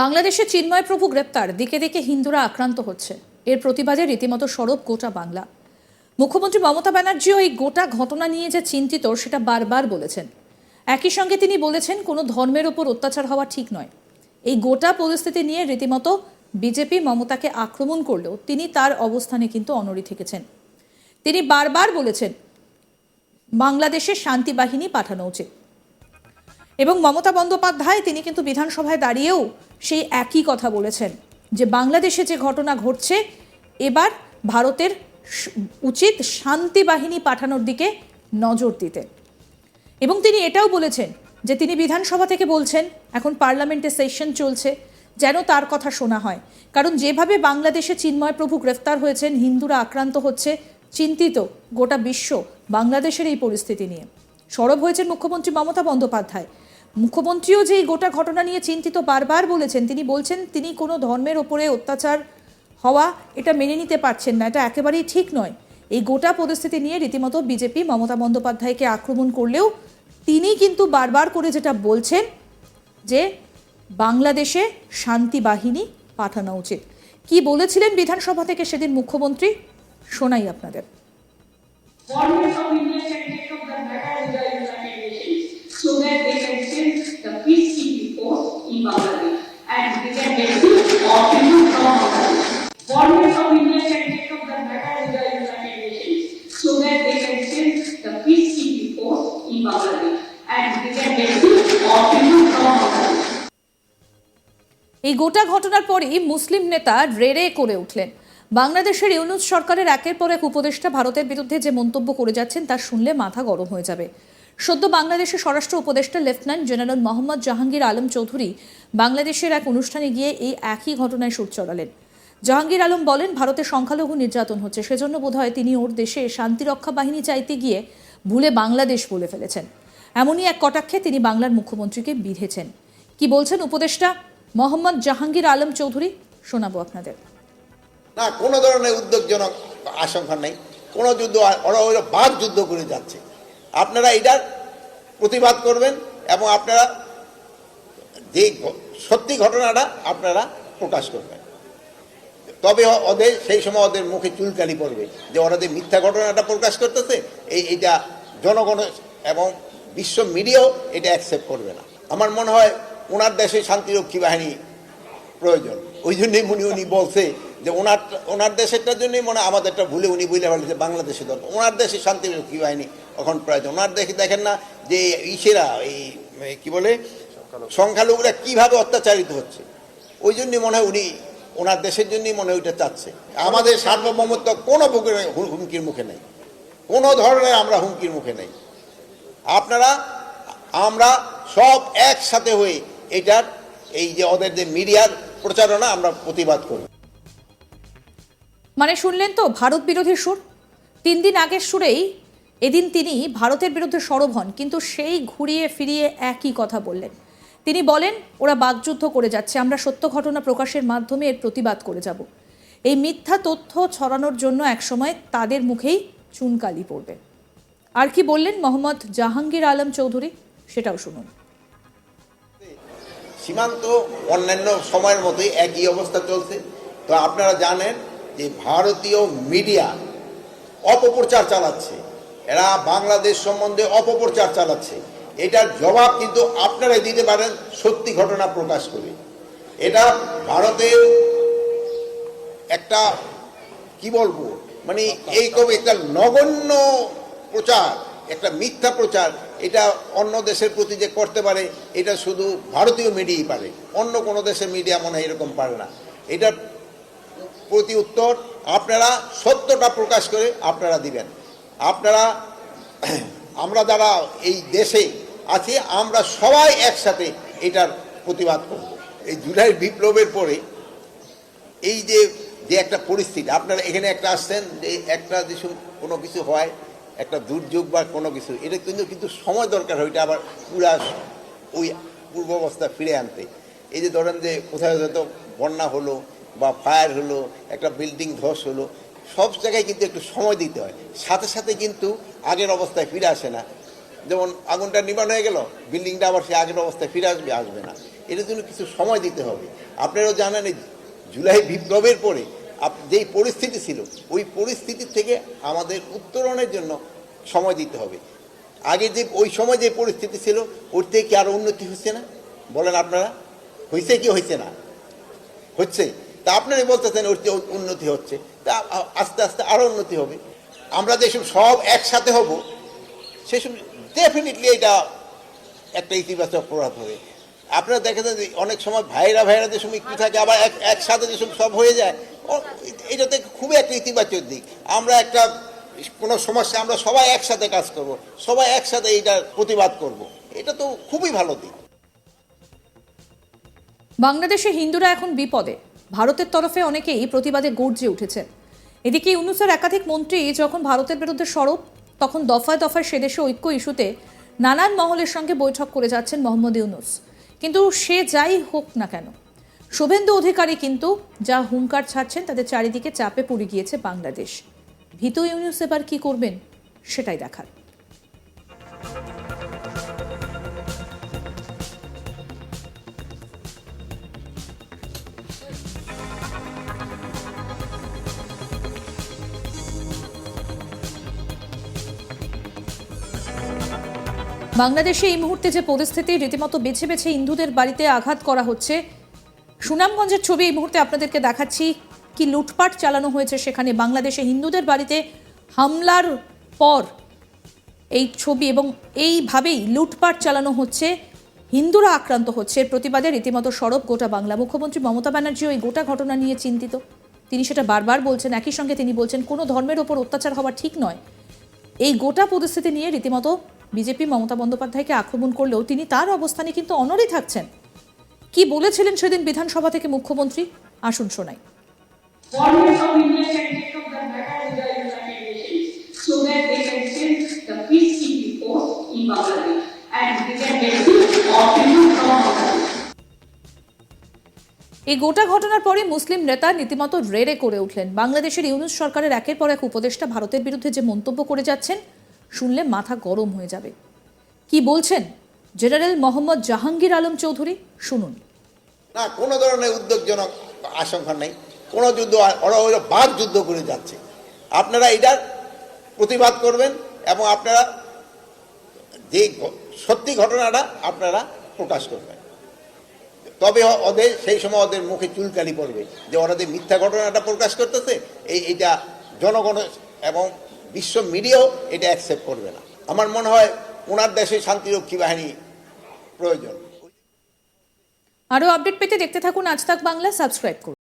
বাংলাদেশে চিন্ময় প্রভু গ্রেপ্তার, দিকে দিকে হিন্দুরা আক্রান্ত হচ্ছে। এর প্রতিবাদে রীতিমতো সরব গোটা বাংলা। মুখ্যমন্ত্রী মমতা ব্যানার্জিও এই গোটা ঘটনা নিয়ে যে চিন্তিত সেটা বারবার বলেছেন। একই সঙ্গে তিনি বলেছেন কোনো ধর্মের ওপর অত্যাচার হওয়া ঠিক নয়। এই গোটা পরিস্থিতি নিয়ে রীতিমতো বিজেপি মমতাকে আক্রমণ করলেও তিনি তার অবস্থানে কিন্তু অনড়ি থেকেছেন। তিনি বারবার বলেছেন বাংলাদেশে শান্তি বাহিনী পাঠানো উচিত। এবং মমতা বন্দ্যোপাধ্যায় তিনি কিন্তু বিধানসভায় দাঁড়িয়েও সেই একই কথা বলেছেন যে বাংলাদেশে যে ঘটনা ঘটছে এবার ভারতের উচিত শান্তি বাহিনী পাঠানোর দিকে নজর দিতে। এবং তিনি এটাও বলেছেন যে তিনি বিধানসভা থেকে বলছেন এখন পার্লামেন্টে সেশন চলছে, যেন তার কথা শোনা হয়। কারণ যেভাবে বাংলাদেশে চিন্ময় প্রভু গ্রেফতার হয়েছেন, হিন্দুরা আক্রান্ত হচ্ছে, চিন্তিত গোটা বিশ্ব বাংলাদেশের এই পরিস্থিতি নিয়ে। সরব হয়েছেন মুখ্যমন্ত্রী মমতা বন্দ্যোপাধ্যায়। মুখ্যমন্ত্রীও যে এই গোটা ঘটনা নিয়ে চিন্তিত বারবার বলেছেন। তিনি বলছেন তিনি কোনো ধর্মের ওপরে অত্যাচার হওয়া এটা মেনে নিতে পারছেন না, এটা একেবারেই ঠিক নয়। এই গোটা পরিস্থিতি নিয়ে রীতিমতো বিজেপি মমতা বন্দ্যোপাধ্যায়কে আক্রমণ করলেও তিনি কিন্তু বারবার করে যেটা বলছেন যে বাংলাদেশে শান্তি বাহিনী পাঠানো উচিত। কি বলেছিলেন বিধানসভা থেকে সেদিন মুখ্যমন্ত্রী, শোনাই আপনাদের। So that they can send the peacekeeping force in Bangladesh and they can get the people from Bangladesh. Government of India can take up the matter with the United Nations so that they can send the peacekeeping force in Bangladesh and they can get the people from Bangladesh. এই গোটা ঘটনার পরই মুসলিম নেতা রেড়ে করে উঠলেন। বাংলাদেশের ইউনূস সরকারের একের পর এক উপদেষ্টা ভারতের বিরুদ্ধে যে মন্তব্য করে যাচ্ছেন তা শুনলে মাথা গরম হয়ে যাবে। সদ্য বাংলাদেশের স্বরাষ্ট্র উপদেষ্টা লেফটেন্যান্ট জেনারেল মোহাম্মদ জাহাঙ্গীর আলম চৌধুরী বাংলাদেশের এক অনুষ্ঠানে গিয়ে এই একই ঘটনায় সুর চড়ালেন। জাহাঙ্গীর আলম বলেন ভারতের সংখ্যালঘু নির্যাতন হচ্ছে, সেজন্য বোধহয় তিনি ওর দেশে শান্তিরক্ষা বাহিনী চাইতে গিয়ে ভুলে বাংলাদেশ বলে ফেলেছেন। এমনই এক কটাক্ষে তিনি বাংলার মুখ্যমন্ত্রীকে বিঁধেছেন। কি বলছেন উপদেষ্টা মোহাম্মদ জাহাঙ্গীর আলম চৌধুরী, শোনাবো আপনাদের। না, কোনো ধরনের উদ্বেগজনক আশঙ্কা নেই। কোনো যুদ্ধ ওরা বাদ যুদ্ধ করে যাচ্ছে। আপনারা এটার প্রতিবাদ করবেন এবং আপনারা যে সত্যি ঘটনাটা আপনারা প্রকাশ করবেন। তবে ওদের সেই সময় ওদের মুখে চুলকালি পড়বে যে ওরা যে মিথ্যা ঘটনাটা প্রকাশ করতেছে এইটা জনগণ এবং বিশ্ব মিডিয়াও এটা অ্যাকসেপ্ট করবে না। আমার মনে হয় ওনার দেশে শান্তিরক্ষী বাহিনী প্রয়োজন। ওই জন্যই উনি বলছে যে ওনার দেশেরটার জন্যই মনে আমাদেরটা ভুলে উনি বুঝলে পারলে যে বাংলাদেশে দরকার। ওনার দেশে শান্তিরক্ষী বাহিনী এখন প্রয়োজন। ওনার দেশে দেখেন না যে ইসেরা এই কি বলে সংখ্যালঘুরা কীভাবে অত্যাচারিত হচ্ছে। ওই জন্যই মনে হয় উনি ওনার দেশের জন্যই মনে হয় ওইটা চাচ্ছে। আমাদের সার্বভৌমত্ব কোনো হুমকির মুখে নেই, কোনো ধরনের আমরা হুমকির মুখে নেই। আমরা সব একসাথে হয়ে এটার এই যে ওদের যে মিডিয়ার প্রচারণা আমরা প্রতিবাদ করব। মানে শুনলেন তো ভারত বিরোধী সুর। 3 দিন আগের সুরেই এদিন তিনি ভারতের বিরুদ্ধে সরব হন, কিন্তু সেই ঘুরিয়ে ফিরিয়ে একই কথা বললেন। তিনি বলেন ওরা বাকযুদ্ধ করে যাচ্ছে, আমরা সত্য ঘটনা প্রকাশের মাধ্যমে এর প্রতিবাদ করে যাব। এই মিথ্যা তথ্য ছড়ানোর জন্য একসময় তাদের মুখেই চুনকালি পড়বে। আর কি বললেন মোহাম্মদ জাহাঙ্গীর আলম চৌধুরী, সেটাও শুনুন। সীমান্ত অন্যান্য সময়ের মতোই একই অবস্থা চলছে। তো আপনারা জানেন যে ভারতীয় মিডিয়া অপপ্রচার চালাচ্ছে, এরা বাংলাদেশ সম্বন্ধে অপপ্রচার চালাচ্ছে। এটার জবাব কিন্তু আপনারাই দিতে পারেন সত্যি ঘটনা প্রকাশ করে। এটা ভারতের একটা কি বলবো মানে এইরকম একটা নগণ্য প্রচার, একটা মিথ্যা প্রচার, এটা অন্য দেশের প্রতি যে করতে পারে এটা শুধু ভারতীয় মিডিয়াই পারে, অন্য কোনো দেশের মিডিয়া মনে হয় এরকম পারে না। এটার প্রতি উত্তর আপনারা সত্যটা প্রকাশ করে আপনারা দিবেন। আমরা যারা এই দেশে আছি আমরা সবাই একসাথে এটার প্রতিবাদ করব। এই জুলাই বিপ্লবের পরে এই যে একটা পরিস্থিতি, আপনারা এখানে একটা আসছেন যে একটা যে কোনো কিছু হয়, একটা দুর্যোগ বা কোনো কিছু, এটা কিন্তু সময় দরকার হয় এটা আবার পুরা ওই পূর্বাবস্থা ফিরে আনতে। এই যে ধরেন যে কোথাও হয়তো বন্যা হলো বা ফায়ার হলো, একটা বিল্ডিং ধস হলো, সব জায়গায় কিন্তু একটু সময় দিতে হয়। সাথে সাথে কিন্তু আগের অবস্থায় ফিরে আসে না। যেমন আগুনটা নিবান হয়ে গেল, বিল্ডিংটা আবার সে আগের অবস্থায় ফিরে আসবে না। এটার জন্য কিছু সময় দিতে হবে। আপনারাও জানেন এই জুলাই বিপ্লবের পরে যেই পরিস্থিতি ছিল ওই পরিস্থিতি থেকে আমাদের উত্তরণের জন্য সময় দিতে হবে। আগে যে ওই সময় যে পরিস্থিতি ছিল ওর থেকে কি আরও উন্নতি হচ্ছে না? বলেন আপনারা, হয়েছে কি হয়েছে না? হচ্ছে। তা আপনারাই বলতেছেন ওর চেয়ে উন্নতি হচ্ছে, তা আস্তে আস্তে আরও উন্নতি হবে। আমরা যেসব সব একসাথে হব সেসব ডেফিনেটলি এটা একটা ইতিবাচক প্রভাব হবে। আপনারা দেখেন যে অনেক সময় ভাইরা যে সময় একটু থাকে, আবার একসাথে যেসব সব হয়ে যায়, এটাতে খুবই একটা ইতিবাচক দিক। আমরা একটা কোনো সমস্যা আমরা সবাই একসাথে কাজ করব, সবাই একসাথে এইটার প্রতিবাদ করব, এটা তো খুবই ভালো দিক। বাংলাদেশে হিন্দুরা এখন বিপদে, ভারতের তরফে অনেকেই প্রতিবাদে গর্জে উঠেছে। এদিকে ইউনূসের একাধিক মন্ত্রী যখন ভারতের বিরুদ্ধে সরব, তখন দফায় দফায় সে দেশে ঐক্য ইস্যুতে নানান মহলের সঙ্গে বৈঠক করে যাচ্ছেন মোহাম্মদ ইউনূস। কিন্তু সে যাই হোক না কেন, শুভেন্দু অধিকারী কিন্তু যা হুঙ্কার ছাড়ছেন তাতে চারিদিকে চাপে পড়ে গিয়েছে বাংলাদেশ। ভীত ইউনূস এবার কি করবেন সেটাই দেখার। বাংলাদেশে এই মুহূর্তে যে পরিস্থিতি, রীতিমতো বেছে বেছে হিন্দুদের বাড়িতে আঘাত করা হচ্ছে। সুনামগঞ্জের ছবি এই মুহূর্তে আপনাদেরকে দেখাচ্ছি, কি লুটপাট চালানো হয়েছে সেখানে। বাংলাদেশে হিন্দুদের বাড়িতে হামলার পর এই ছবি, এবং এইভাবেই লুটপাট চালানো হচ্ছে, হিন্দুরা আক্রান্ত হচ্ছে। এর প্রতিবাদে রীতিমতো সরব গোটা বাংলা। মুখ্যমন্ত্রী মমতা ব্যানার্জি ওই গোটা ঘটনা নিয়ে চিন্তিত, তিনি সেটা বারবার বলছেন। একই সঙ্গে তিনি বলছেন কোনো ধর্মের ওপর অত্যাচার হওয়া ঠিক নয়। এই গোটা পরিস্থিতি নিয়ে রীতিমতো বিজেপি মমতা বন্দ্যোপাধ্যায়কে আক্রমণ করলেও তিনি তার অবস্থানে কিন্তু অনড়ই থাকছেন। কি বলেছিলেন সেদিন বিধানসভা থেকে মুখ্যমন্ত্রী, আসুন শোনাই। Government of India can take up the matter with the United Nations so that they can send the peacekeeping force in Bangladesh and they can rescue all people from Bangladesh. এই গোটা ঘটনার পরে মুসলিম নেতা রীতিমতো রেড়ে করে উঠলেন। বাংলাদেশের ইউনূস সরকারের একের পর এক উপদেষ্টা ভারতের বিরুদ্ধে যে মন্তব্য করে যাচ্ছেন, শুনলে মাথা গরম হয়ে যাবে। কি বলছেন জেনারেল মোহাম্মদ জাহাঙ্গীর আলম চৌধুরী, শুনুন। না, কোনো ধরনের উদ্বেগজনক আশঙ্কা নেই। কোনো যুদ্ধ, ওরা বাদ যুদ্ধ করে যাচ্ছে। আপনারা এটার প্রতিবাদ করবেন এবং আপনারা যে সত্যি ঘটনাটা আপনারা প্রকাশ করবেন। তবে ওদের সেই সময় ওদের মুখে চুলকানি পড়বে যে ওরা যে মিথ্যা ঘটনাটা প্রকাশ করতেছে, এইটা জনগণ এবং বিশ্ব মিডিয়াও এটা অ্যাকসেপ্ট করবে না। আমার মনে হয় ওনার দেশে শান্তিরক্ষী বাহিনী প্রয়োজন। আরও আপডেট পেতে দেখতে থাকুন আজ তাক বাংলা, সাবস্ক্রাইব করুন।